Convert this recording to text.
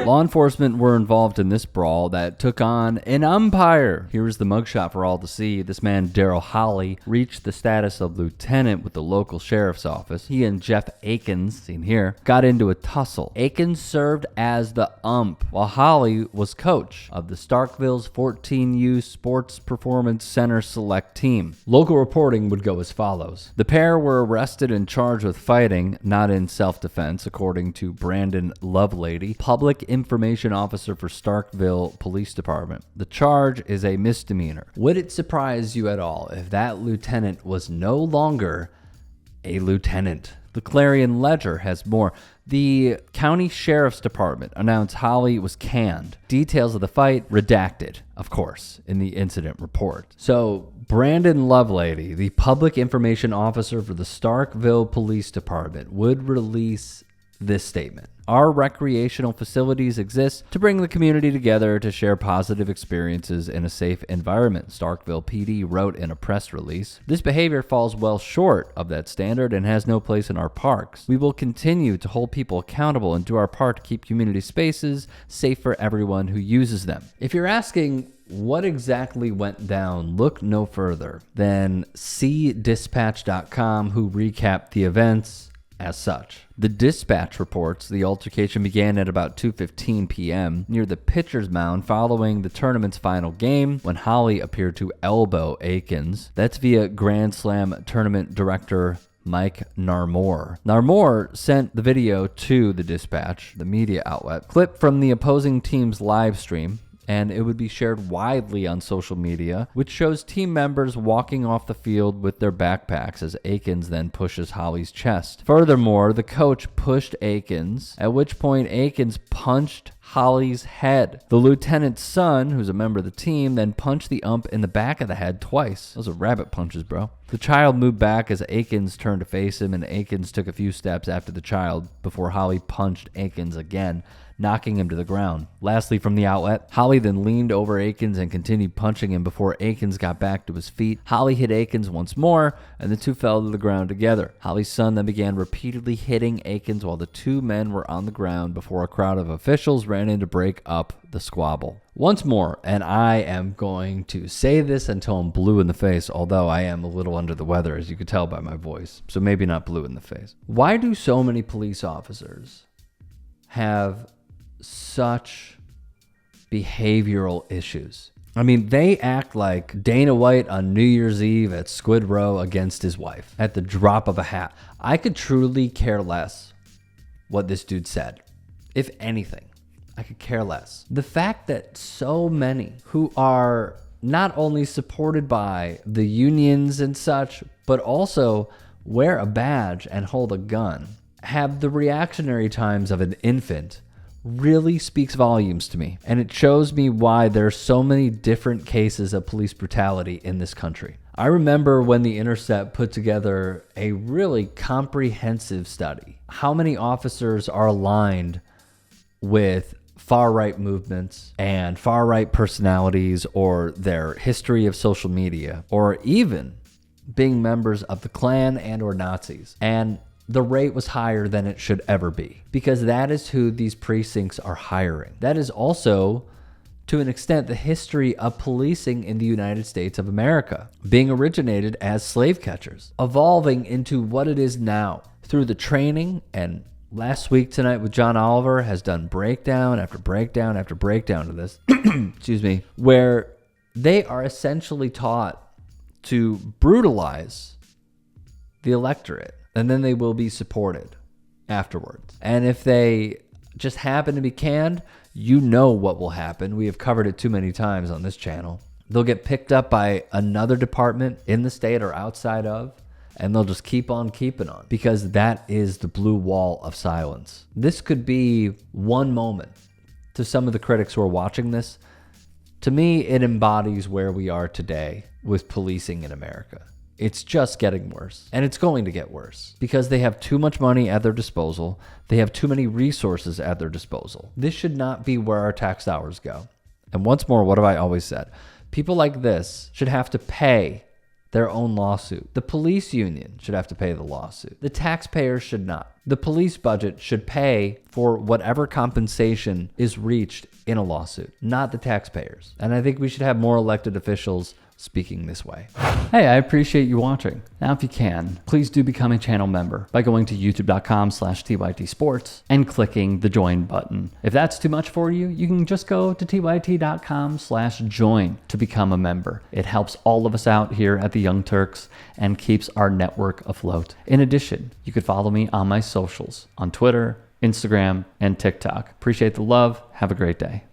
Law enforcement were involved in this brawl that took on an umpire. Here is the mugshot for all to see. This man, Darrell Holley, reached the status of lieutenant with the local sheriff's office. He and Jeff Akins, seen here, got into a tussle. Akins served as the ump, while Holley was coach of the Starkville's 14U Sports Performance Center select team. Local reporting would go as follows. The pair were arrested and charged with fighting, not in self-defense, according to Brandon Lovelady, public information officer for Starkville Police Department. The charge is a misdemeanor. Would it surprise you at all if that lieutenant was no longer a lieutenant? The Clarion Ledger has more. The county sheriff's department announced Holley was canned. Details of the fight redacted, of course, in the incident report. So Brandon Lovelady, the public information officer for the Starkville Police Department, would release this statement. Our recreational facilities exist to bring the community together to share positive experiences in a safe environment, Starkville PD wrote in a press release. This behavior falls well short of that standard and has no place in our parks. We will continue to hold people accountable and do our part to keep community spaces safe for everyone who uses them. If you're asking what exactly went down, look no further than cdispatch.com, who recapped the events as such. The Dispatch reports the altercation began at about 2:15 p.m. near the pitcher's mound following the tournament's final game when Holley appeared to elbow Akins. That's via Grand Slam tournament director Mike Narmore. Narmore sent the video to the Dispatch, the media outlet, clip from the opposing team's live stream, and it would be shared widely on social media, which shows team members walking off the field with their backpacks as Akins then pushes Holley's chest. Furthermore, the coach pushed Akins, at which point Akins punched Holley's head. The lieutenant's son, who's a member of the team, then punched the ump in the back of the head twice. Those are rabbit punches, bro. The child moved back as Akins turned to face him, and Akins took a few steps after the child before Holley punched Akins again, knocking him to the ground. Lastly, from the outlet, Holley then leaned over Akins and continued punching him before Akins got back to his feet. Holley hit Akins once more, and the two fell to the ground together. Holley's son then began repeatedly hitting Akins while the two men were on the ground before a crowd of officials ran in to break up the squabble. Once more, and I am going to say this until I'm blue in the face, although I am a little under the weather, as you could tell by my voice, so maybe not blue in the face. Why do so many police officers have such behavioral issues? I mean, they act like Dana White on New Year's Eve at Squid Row against his wife at the drop of a hat. I could truly care less what this dude said. If anything, I could care less. The fact that so many who are not only supported by the unions and such, but also wear a badge and hold a gun, have the reactionary times of an infant, really speaks volumes to me. And it shows me why there's so many different cases of police brutality in this country. I remember when The Intercept put together a really comprehensive study. How many officers are aligned with far-right movements and far-right personalities, or their history of social media, or even being members of the Klan and or Nazis. And the rate was higher than it should ever be, because that is who these precincts are hiring. That is also, to an extent, the history of policing in the United States of America, being originated as slave catchers, evolving into what it is now through the training. And Last Week Tonight with John Oliver has done breakdown after breakdown after breakdown to this, excuse me, where they are essentially taught to brutalize the electorate, and then they will be supported afterwards. And if they just happen to be canned, you know what will happen. We have covered it too many times on this channel. They'll get picked up by another department in the state or outside of, and they'll just keep on keeping on because that is the blue wall of silence. This could be one moment to some of the critics who are watching this. To me, it embodies where we are today with policing in America. It's just getting worse, and it's going to get worse because they have too much money at their disposal. They have too many resources at their disposal. This should not be where our tax dollars go. And once more, what have I always said? People like this should have to pay their own lawsuit. The police union should have to pay the lawsuit. The taxpayers should not. The police budget should pay for whatever compensation is reached in a lawsuit, not the taxpayers. And I think we should have more elected officials speaking this way. Hey, I appreciate you watching. Now, if you can, please do become a channel member by going to youtube.com/TYT Sports and clicking the join button. If that's too much for you, you can just go to tyt.com/join to become a member. It helps all of us out here at the Young Turks and keeps our network afloat. In addition, you could follow me on my socials on Twitter, Instagram, and TikTok. Appreciate the love. Have a great day.